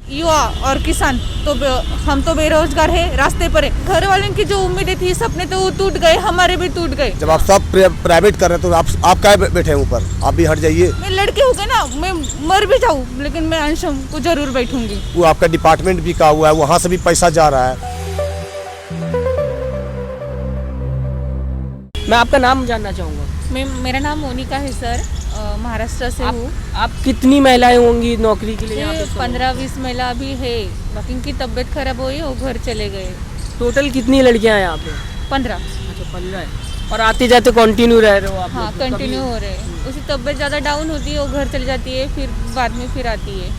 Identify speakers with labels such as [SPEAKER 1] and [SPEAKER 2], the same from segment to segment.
[SPEAKER 1] युवा और किसान तो हम तो बेरोजगार है, रास्ते पर है। घर वालों की जो उम्मीदें थी सपने तो वो टूट गए, हमारे भी टूट गए।
[SPEAKER 2] जब आप सब प्राइवेट कर रहे हैं तो आप क्या बैठे हैं ऊपर? आप भी हट जाइए।
[SPEAKER 1] मैं लड़की हो गई ना, मैं मर भी जाऊँ लेकिन मैं अंशम को जरूर बैठूंगी।
[SPEAKER 2] वो आपका डिपार्टमेंट भी का हुआ है, वहाँ से भी पैसा जा रहा है।
[SPEAKER 3] मैं आपका नाम जानना चाहूँगा।
[SPEAKER 1] मेरा नाम मोनिका है सर, महाराष्ट्र से हूँ।
[SPEAKER 3] आप कितनी महिलाएं होंगी नौकरी के लिए यहाँ पे?
[SPEAKER 1] 15-20 महिला अभी है, बाकी उनकी तबीयत खराब हुई, वो घर चले गए।
[SPEAKER 3] टोटल कितनी लड़कियां हैं यहाँ पे?
[SPEAKER 1] 15।
[SPEAKER 3] अच्छा 15 है। और आते जाते कंटिन्यू रह रहे हो आप?
[SPEAKER 1] हाँ कंटिन्यू हो रहे हैं। उसकी तबीयत ज़्यादा डाउन होती है, वो घर चली जाती है, फिर बाद में फिर आती है।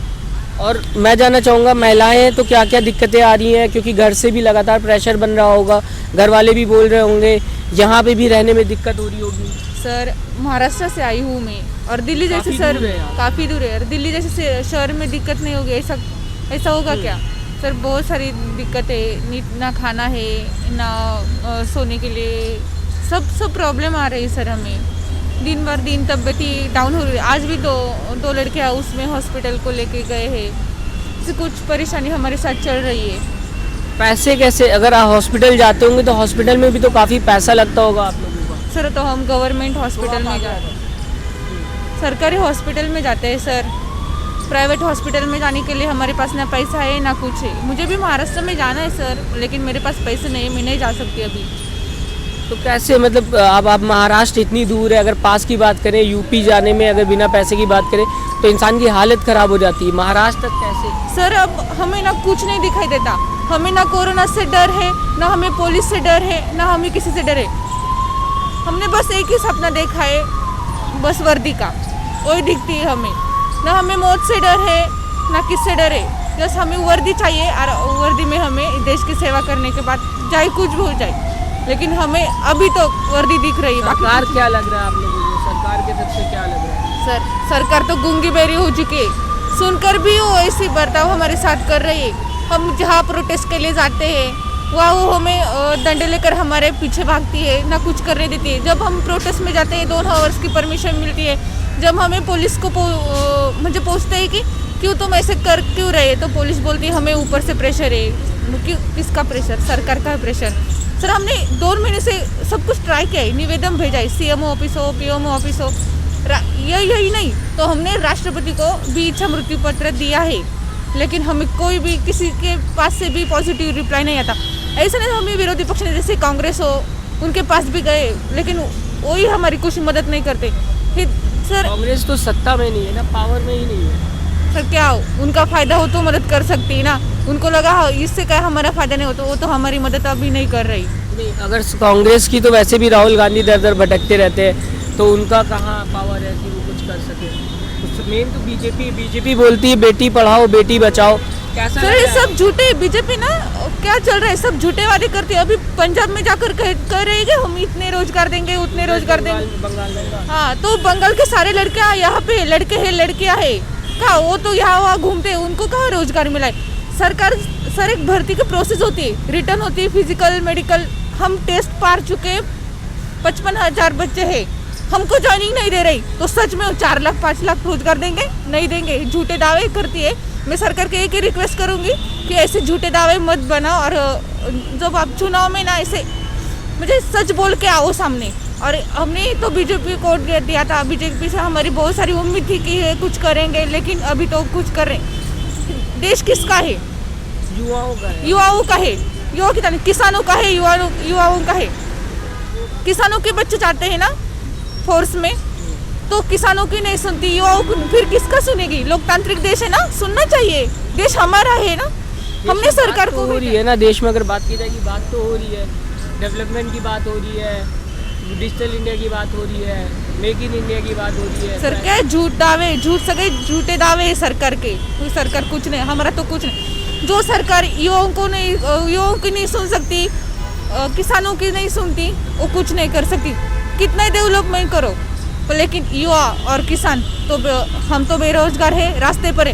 [SPEAKER 3] और मैं जानना चाहूँगा महिलाएं तो क्या क्या दिक्कतें आ रही हैं, क्योंकि घर से भी लगातार प्रेशर बन रहा होगा, घर वाले भी बोल रहे होंगे, यहाँ पे भी रहने में दिक्कत हो रही होगी।
[SPEAKER 1] सर महाराष्ट्र से आई हूँ मैं, और दिल्ली जैसे शहर काफ़ी दूर है, और दिल्ली जैसे शहर में दिक्कत नहीं होगी, ऐसा होगा क्या सर? बहुत सारी दिक्कत है, ना खाना है, ना सोने के लिए, सब प्रॉब्लम आ रही है सर। हमें दिन भर दिन तबीयत ही डाउन हो रही है। आज भी दो लड़कियाँ उसमें हॉस्पिटल को लेके गए हैं, कुछ परेशानी हमारे साथ चल रही है।
[SPEAKER 3] पैसे कैसे? अगर आप हॉस्पिटल जाते होंगे तो हॉस्पिटल में भी तो काफ़ी पैसा लगता होगा आप लोगों का।
[SPEAKER 1] सर तो हम गवर्नमेंट हॉस्पिटल में जाते हैं, सरकारी हॉस्पिटल में जाते हैं सर। प्राइवेट हॉस्पिटल में जाने के लिए हमारे पास ना पैसा है ना कुछ है। मुझे भी महाराष्ट्र में जाना है सर, लेकिन मेरे पास पैसे नहीं है, मैं नहीं जा सकती अभी।
[SPEAKER 3] तो कैसे, मतलब अब आप महाराष्ट्र इतनी दूर है, अगर पास की बात करें यूपी जाने में अगर बिना पैसे की बात करें तो इंसान की हालत ख़राब हो जाती है, महाराष्ट्र तक कैसे?
[SPEAKER 1] सर अब हमें ना कुछ नहीं दिखाई देता, हमें ना कोरोना से डर है, ना हमें पुलिस से डर है, ना हमें किसी से डर है। हमने बस एक ही सपना देखा है, बस वर्दी का, वही दिखती है हमें। ना हमें मौत से डर है, ना किससे डर है, बस हमें वर्दी चाहिए, और वर्दी में हमें देश की सेवा करने के बाद चाहे कुछ भी हो जाए, लेकिन हमें अभी तो वर्दी दिख रही है।
[SPEAKER 3] सरकार क्या लग रहा है आप लोगों को? सरकार की तरफ से क्या लग रहा है?
[SPEAKER 1] सर सरकार तो गूंगी बेरी हो चुकी है, सुनकर भी वो ऐसी बर्ताव हमारे साथ कर रही है। हम जहाँ प्रोटेस्ट के लिए जाते हैं वहाँ वो हमें डंडे लेकर हमारे पीछे भागती है, ना कुछ करने देती है। जब हम प्रोटेस्ट में जाते हैं 2 आवर्स की परमिशन मिलती है। जब हमें पुलिस को मुझे पूछते हैं कि क्यों तुम ऐसे कर क्यों रहे, तो पुलिस बोलती है हमें ऊपर से प्रेशर है। क्यों? किसका प्रेशर? सरकार का प्रेशर। सर हमने 2 महीने से सब कुछ ट्राई किया है, निवेदन भेजा है, CMO ऑफिस हो, PMO ऑफिस हो, यही नहीं तो हमने राष्ट्रपति को भी इच्छा मृत्यु पत्र दिया है, लेकिन हमें कोई भी किसी के पास से भी पॉजिटिव रिप्लाई नहीं आता। ऐसा नहीं हमें विरोधी पक्ष ने जैसे कांग्रेस हो उनके पास भी गए, लेकिन वही हमारी कुछ मदद नहीं करते। फिर सर
[SPEAKER 3] कांग्रेस तो सत्ता में नहीं है ना, पावर में ही नहीं है।
[SPEAKER 1] सर क्या हो, उनका फ़ायदा हो तो मदद कर सकती है ना, उनको लगा इससे क्या हमारा फ़ायदा नहीं हो, तो वो तो हमारी मदद अभी नहीं कर रही।
[SPEAKER 3] नहीं, अगर कांग्रेस की तो वैसे भी राहुल गांधी दर दर भटकते रहते हैं, तो उनका कहाँ पावर है कि वो कुछ कर सके? मेन तो बीजेपी बोलती है बेटी पढ़ाओ बेटी बचाओ। कैसा
[SPEAKER 1] सर ये सब झूठे, बीजेपी ना क्या चल रहा है, सब झूठे वादे करती है। अभी पंजाब में जाकर कह रहे हैं कि हम इतने रोजगार देंगे, उतने रोजगार देंगे।
[SPEAKER 3] बंगाल
[SPEAKER 1] हाँ तो बंगाल के सारे लड़कियाँ यहाँ पे लड़के हैं, लड़कियाँ है कहाँ, वो तो यहाँ वहाँ घूमते हैं, उनको कहाँ रोजगार मिला है? सरकार सर एक भर्ती की प्रोसेस होती है, रिटर्न होती है, फिजिकल मेडिकल, हम टेस्ट पार चुके 55,000 बच्चे हैं, हमको ज्वाइनिंग नहीं दे रही, तो सच में 4 लाख 5 लाख रोजगार देंगे? नहीं देंगे, झूठे दावे करती है। मैं सरकार के एक ही रिक्वेस्ट करूंगी कि ऐसे झूठे दावे मत बनाओ, और जब आप चुनाव में ना ऐसे मुझे सच बोल के आओ सामने। और हमने तो बीजेपी को दिया था, बीजेपी से हमारी बहुत सारी उम्मीद थी कि कुछ करेंगे, लेकिन अभी तो कुछ कर रहे। देश किसका है?
[SPEAKER 3] युवाओं का है।
[SPEAKER 1] युवाओं का है, युवा की तरह किसानों का है, युवाओं का है। किसानों के बच्चे चाहते हैं ना फोर्स में, तो किसानों की नहीं सुनती, युवाओं को फिर किसका सुनेगी? लोकतांत्रिक देश है ना, सुनना चाहिए, देश हमारा है ना। हमने सरकार को
[SPEAKER 3] हो रही है ना, देश में अगर बात की जाएगी बात तो हो रही है, डेवलपमेंट की बात हो रही है, डिजिटल इंडिया की बात हो रही है, मेक इन इंडिया की बात हो रही है।
[SPEAKER 1] सर क्या झूठ दावे, सगळे झूठे दावे है सरकार के। कोई सरकार कुछ नहीं, हमारा तो कुछ नहीं। जो सरकार युवाओं की नहीं सुन सकती, किसानों की नहीं सुनती, वो कुछ नहीं कर सकती। कितना ही डेवलपमेंट करो, लेकिन युवा और किसान तो हम तो बेरोजगार है, रास्ते पर है।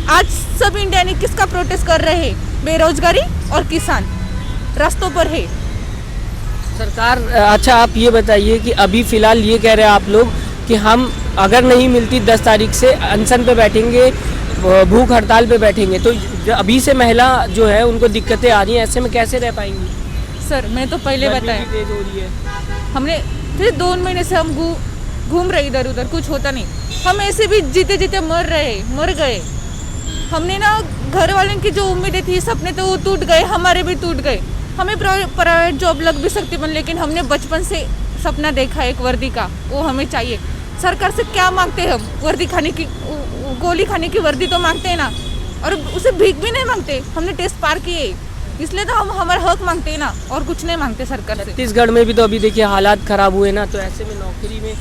[SPEAKER 1] आज सब इंडिया ने किसका प्रोटेस्ट कर रहे हैं? बेरोजगारी और किसान रास्तों पर है।
[SPEAKER 3] सरकार अच्छा आप ये बताइए कि अभी फ़िलहाल ये कह रहे हैं आप लोग कि हम अगर नहीं मिलती 10 तारीख से अनशन पे बैठेंगे, भूख हड़ताल पे बैठेंगे तो अभी से महिला जो है उनको दिक्कतें आ रही हैं, ऐसे में कैसे रह पाएंगी?
[SPEAKER 1] सर मैं तो पहले
[SPEAKER 3] गर्मी
[SPEAKER 1] बताया,
[SPEAKER 3] भी तेज हो रही है।
[SPEAKER 1] हमने फिर 2 महीने से हम घूम रहे इधर उधर, कुछ होता नहीं। हम ऐसे भी जीते जीते मर गए। हमने ना घर वालों की जो उम्मीदें थी, सपने तो वो टूट गए, हमारे भी टूट गए। हमें प्राइवेट जॉब लग भी सकती है, लेकिन हमने बचपन से सपना देखा एक वर्दी का, वो हमें चाहिए। सरकार से क्या मांगते हैं हम? वर्दी खाने की, गोली खाने की वर्दी तो मांगते हैं ना, और उसे भीख भी नहीं मांगते। हमने टेस्ट पार किए, इसलिए तो हम हमारा हक मांगते हैं ना, और कुछ नहीं मांगते सरकार से।
[SPEAKER 3] छत्तीसगढ़ में भी तो अभी देखिए हालात ख़राब हुए ना, तो ऐसे में नौकरी में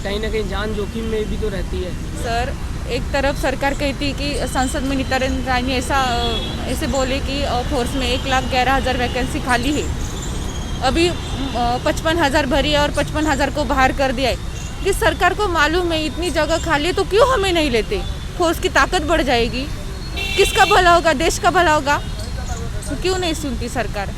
[SPEAKER 3] कहीं ना कहीं जान जोखिम में भी तो रहती है।
[SPEAKER 1] सर एक तरफ सरकार कहती है कि संसद में नित्यानंद राय ने ऐसे बोले कि फोर्स में 1,11,000 वैकेंसी खाली है। अभी 55,000 भरी है और 55,000 को बाहर कर दिया है। कि सरकार को मालूम है इतनी जगह खाली है, तो क्यों हमें नहीं लेते? फोर्स की ताकत बढ़ जाएगी, किसका भला होगा? देश का भला होगा, तो क्यों नहीं सुनती सरकार?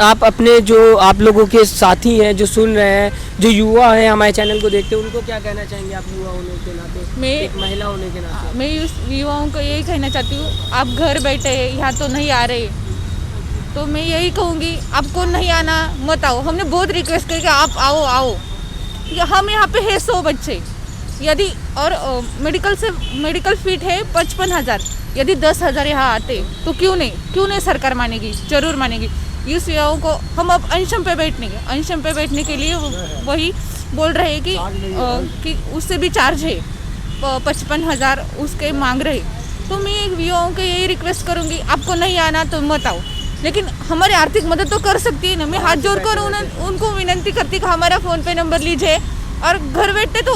[SPEAKER 3] आप अपने जो आप लोगों के साथी हैं जो सुन रहे हैं, जो युवा हैं हमारे चैनल को देखते हैं, उनको क्या कहना चाहेंगे आप युवा होने के नाते, एक महिला होने के नाते?
[SPEAKER 1] मैं युवाओं को यही कहना चाहती हूँ, आप घर बैठे यहाँ तो नहीं आ रहे, तो मैं यही कहूँगी आपको नहीं आना मत आओ। हमने बहुत रिक्वेस्ट की कि आप आओ। हम यहाँ पे है 100 बच्चे, यदि और मेडिकल फिट है 55,000, यदि 10,000 यहाँ आते तो क्यों नहीं सरकार मानेगी? जरूर मानेगी। इस युवाओं को हम अब अनशन पे बैठने के लिए वही बोल रहे हैं कि उससे भी चार्ज है 55,000 उसके मांग रहे। तो मैं युवाओं को यही रिक्वेस्ट करूँगी, आपको नहीं आना तो मत आओ, लेकिन हमारी आर्थिक मदद तो कर सकती है ना। मैं हाथ जोड़कर उनको विनंती करती कि हमारा फ़ोन पे नंबर लीजिए, और घर बैठे तो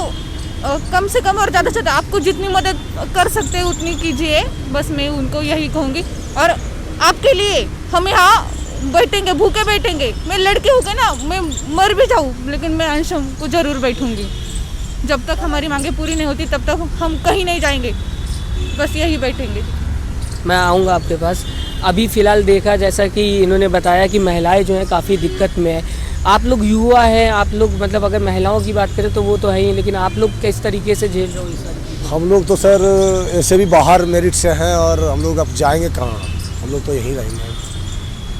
[SPEAKER 1] कम से कम और ज़्यादा से ज़्यादा आपको जितनी मदद कर सकते हैं उतनी कीजिए। बस मैं उनको यही कहूँगी, और आपके लिए हम यहाँ बैठेंगे, भूखे बैठेंगे। मैं लड़की हूँ ना, मैं मर भी जाऊँ, लेकिन मैं अनशन को ज़रूर बैठूँगी। जब तक हमारी मांगे पूरी नहीं होती तब तक हम कहीं नहीं जाएंगे, बस यही बैठेंगे।
[SPEAKER 3] मैं आऊँगा आपके पास। अभी फ़िलहाल देखा, जैसा कि इन्होंने बताया कि महिलाएं जो हैं काफ़ी दिक्कत में है। आप लोग युवा हैं, आप लोग मतलब अगर महिलाओं की बात करें तो वो तो है ही, लेकिन आप लोग किस तरीके से झेल रहे हो इस सारी?
[SPEAKER 2] हम लोग तो सर ऐसे भी बाहर मेरिट से हैं, और हम लोग अब जाएंगे कहाँ? हम लोग तो यहीं रहेंगे,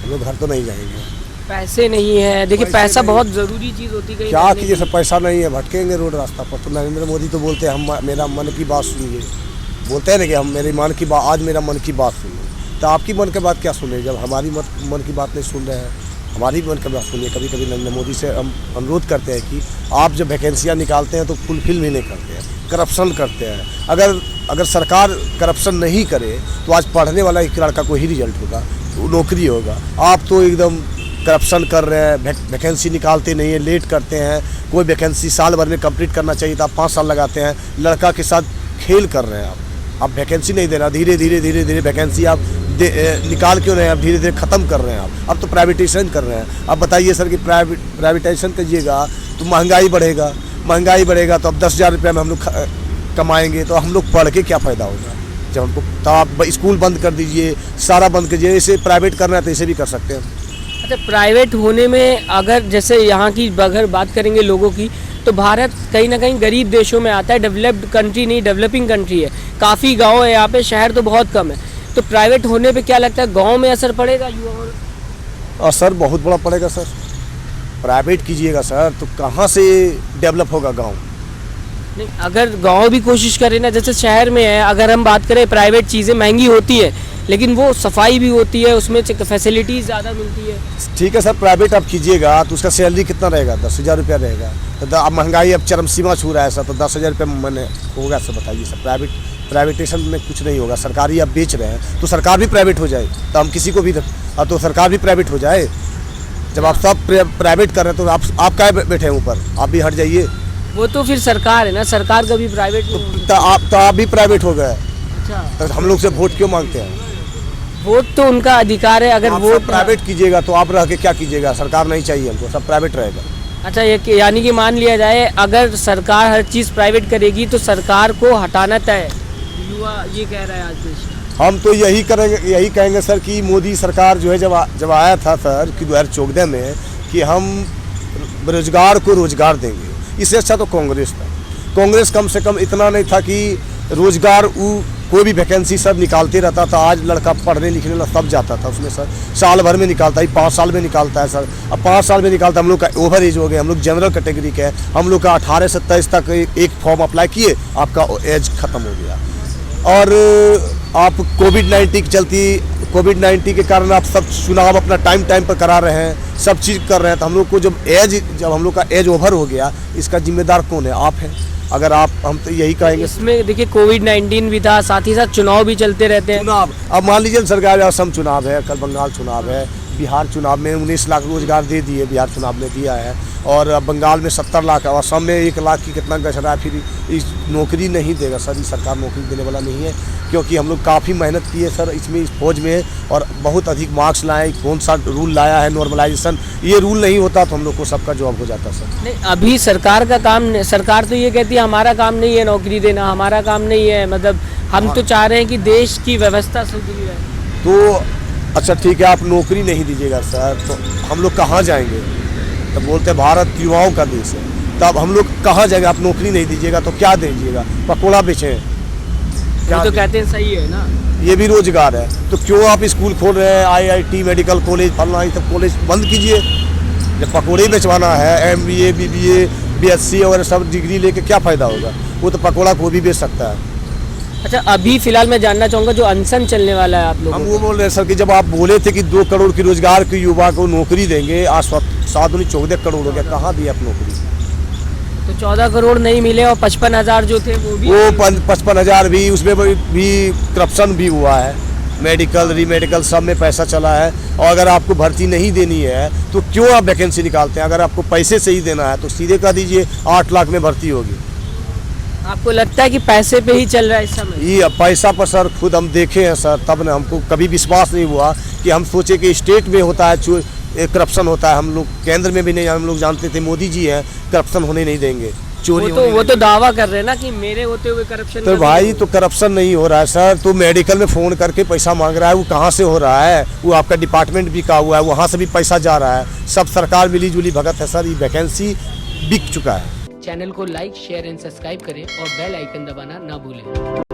[SPEAKER 2] हम लोग घर तो नहीं जाएंगे।
[SPEAKER 3] पैसे नहीं है, देखिए पैसा बहुत ज़रूरी चीज़ होती है।
[SPEAKER 2] क्या कीजिए सर, पैसा नहीं है, भटकेंगे रोड रास्ता पर। तो नरेंद्र मोदी तो बोलते हैं हम मेरा मन की बात सुनिए, बोलते हैं ना कि हम मेरे मन की बात, आज मेरा मन की बात सुनिए। तो आपकी मन की बात क्या सुने जब हमारी मन की बात नहीं सुन रहे हैं? हमारी मन की बात सुनिए। कभी कभी नरेंद्र मोदी से हम अनुरोध करते हैं कि आप जब वैकेंसियाँ निकालते हैं तो फुलफिल भी नहीं करते हैं, करप्शन करते हैं। अगर सरकार करप्शन नहीं करे तो आज पढ़ने वाला एक लड़का को ही रिजल्ट होगा, नौकरी होगा। आप तो एकदम करप्शन कर रहे हैं, वैकेंसी निकालते नहीं है, लेट करते हैं। कोई वैकेंसी साल भर में कंप्लीट करना चाहिए था, आप 5 साल लगाते हैं। लड़का के साथ खेल कर रहे हैं आप वैकेंसी नहीं दे रहे, धीरे धीरे वैकेंसी आप निकाल क्यों रहे हैं? आप धीरे धीरे ख़त्म कर रहे हैं। आप तो प्राइवेटाइजेशन कर रहे हैं। अब बताइए सर कि प्राइवेटाइजेशन कीजिएगा तो महंगाई बढ़ेगा तो अब 10,000 रुपये में हम लोग कमाएंगे, तो हम लोग पढ़ के क्या फ़ायदा होगा? जब हमको, तो आप स्कूल बंद कर दीजिए, सारा बंद कीजिए। इसे प्राइवेट करना है तो इसे भी कर सकते हैं।
[SPEAKER 3] अच्छा, प्राइवेट होने में अगर जैसे यहाँ की अगर बात करेंगे लोगों की, तो भारत कहीं ना कहीं गरीब देशों में आता है, डेवलप्ड कंट्री नहीं, डेवलपिंग कंट्री है। काफ़ी गांव है यहाँ पे, शहर तो बहुत कम है। तो प्राइवेट होने पे क्या लगता है, गांव में असर पड़ेगा युवाओं?
[SPEAKER 2] असर बहुत बड़ा पड़ेगा सर। प्राइवेट कीजिएगा सर तो कहाँ से डेवलप होगा गांव?
[SPEAKER 3] नहीं, अगर गांव भी कोशिश करें ना, जैसे शहर में है, अगर हम बात करें प्राइवेट चीज़ें महंगी होती है, लेकिन वो सफाई भी होती है, उसमें फैसिलिटीज़ ज़्यादा मिलती है।
[SPEAKER 2] ठीक है सर, प्राइवेट आप कीजिएगा तो उसका सैलरी कितना रहेगा? 10,000 रुपया रहेगा। तो अब महंगाई अब चरम सीमा छू रहा है सर, तो 10,000 रुपये मैंने होगा सर? बताइए सर, प्राइवेटेशन में कुछ नहीं होगा। सरकारी आप बेच रहे हैं तो सरकार भी प्राइवेट हो जाए, तो हम किसी को भी तो सरकार भी प्राइवेट हो जाए। जब आप सब प्राइवेट कर रहे हैं तो आप क्या बैठे हैं ऊपर? आप भी हट जाइए।
[SPEAKER 3] वो तो फिर सरकार है ना, सरकार का भी प्राइवेट
[SPEAKER 2] तो आप भी प्राइवेट हो गए।
[SPEAKER 3] अच्छा,
[SPEAKER 2] तो हम लोग से वोट क्यों मांगते हैं?
[SPEAKER 3] वोट तो उनका अधिकार है। अगर वोट
[SPEAKER 2] प्राइवेट कीजिएगा तो आप रह के क्या कीजिएगा? सरकार नहीं चाहिए हमको, सब प्राइवेट रहेगा।
[SPEAKER 3] अच्छा, ये यानी कि मान लिया जाए अगर सरकार हर चीज़ प्राइवेट करेगी तो सरकार को हटाना तय है, युवा ये कह रहा है आज देश।
[SPEAKER 2] हम तो यही कहेंगे सर कि मोदी सरकार जो है जब आया था सर कि 2014 में कि हम बेरोजगार को रोजगार देंगे, इससे अच्छा तो कांग्रेस था। कांग्रेस कम से कम इतना नहीं था कि रोजगार कोई भी वैकेंसी सर निकालते रहता था। आज लड़का पढ़ने लिखने वाला सब जाता था उसमें सर, साल भर में निकालता है, 5 साल में निकालता है सर। अब 5 साल में निकालता है। हम लोग का ओवर एज हो गया, हम लोग जनरल कैटेगरी के हैं, हम लोग का 18 से 23 तक एक फॉर्म अप्लाई किए, आपका एज खत्म हो गया। और आप कोविड-19 की चलती, कोविड-19 के कारण आप सब चुनाव अपना टाइम पर करा रहे हैं, सब चीज़ कर रहे हैं। तो हम लोग को जब हम लोग का एज ओवर हो गया, इसका जिम्मेदार कौन है? आप हैं। अगर आप, हम तो यही कहेंगे।
[SPEAKER 3] इसमें देखिए कोविड-19 भी था, साथ ही साथ चुनाव भी चलते रहते हैं।
[SPEAKER 2] चुनाव, अब मान लीजिए सरकार, असम चुनाव है, कल बंगाल चुनाव है, बिहार चुनाव में 19 लाख रोजगार दे दिए, बिहार चुनाव में दिया है। और बंगाल में 70 लाख, और असम में 1 लाख की कितना गच रहा है। फिर इस नौकरी नहीं देगा सर, ये सरकार नौकरी देने वाला नहीं है। क्योंकि हम लोग काफ़ी मेहनत किए सर इसमें, इस फौज में, और बहुत अधिक मार्क्स लाए। कौन सा रूल लाया है नॉर्मलाइजेशन, ये रूल नहीं होता तो हम लोग को सबका जॉब हो जाता सर।
[SPEAKER 3] नहीं, अभी सरकार का काम, सरकार तो ये कहती है हमारा काम नहीं है नौकरी देना, हमारा काम नहीं है, मतलब हम तो चाह रहे हैं कि देश की व्यवस्था सुधरी रहे।
[SPEAKER 2] तो अच्छा ठीक है, आप नौकरी नहीं दीजिएगा सर, तो हम लोग कहाँ जाएंगे? तो बोलते हैं भारत युवाओं का देश है, तब हम लोग कहाँ जाएंगे? आप नौकरी नहीं दीजिएगा तो क्या दीजिएगा? पकौड़ा बेचें?
[SPEAKER 3] वो तो कहते हैं सही है ना,
[SPEAKER 2] ये भी रोजगार है। तो क्यों आप स्कूल खोल रहे हैं, IIT मेडिकल कॉलेज, फलना, ये सब कॉलेज बंद कीजिए। जब पकौड़े बेचवाना है, MBA BBA BSc और सब डिग्री लेके क्या फ़ायदा होगा? वो तो पकौड़ा को भी बेच सकता है।
[SPEAKER 3] अच्छा, अभी फिलहाल मैं जानना चाहूँगा जो अनशन चलने वाला है आप लोगों
[SPEAKER 2] हम
[SPEAKER 3] का।
[SPEAKER 2] वो बोल रहे हैं सर कि जब आप बोले थे कि 2 करोड़ की रोजगार के युवा को नौकरी देंगे, आज 7-14 करोड़ हो गया, कहाँ दी आप नौकरी?
[SPEAKER 3] तो 14 करोड़ नहीं मिले, और 55,000 जो थे वो भी,
[SPEAKER 2] वो 55,000 भी, उसमें भी करप्शन भी हुआ है। मेडिकल रीमेडिकल सब में पैसा चला है। और अगर आपको भर्ती नहीं देनी है तो क्यों आप वैकेंसी निकालते हैं? अगर आपको पैसे से ही देना है तो सीधे कह दीजिए 8 लाख में भर्ती होगी।
[SPEAKER 3] आपको लगता है कि पैसे पे ही चल रहा है इस समय?
[SPEAKER 2] ये पैसा पर सर, खुद हम देखे हैं सर, तब न हमको कभी विश्वास नहीं हुआ कि हम सोचे कि स्टेट में होता है करप्शन होता है, हम लोग केंद्र में भी नहीं, हम लोग जानते थे मोदी जी हैं, करप्शन होने नहीं देंगे, चोरी
[SPEAKER 3] वो तो दावा कर रहे हैं ना कि मेरे होते हुए करप्शन।
[SPEAKER 2] तो भाई तो करप्शन नहीं हो रहा है सर। तो मेडिकल में फ़ोन करके पैसा मांग रहा है, वो कहाँ से हो रहा है? वो आपका डिपार्टमेंट बिका हुआ है, वहाँ से भी पैसा जा रहा है। सब सरकार मिली जुली भगत है सर, ये वैकेंसी बिक चुका है।
[SPEAKER 3] चैनल को लाइक शेयर एंड सब्सक्राइब करें और बेल आइकन दबाना ना भूलें।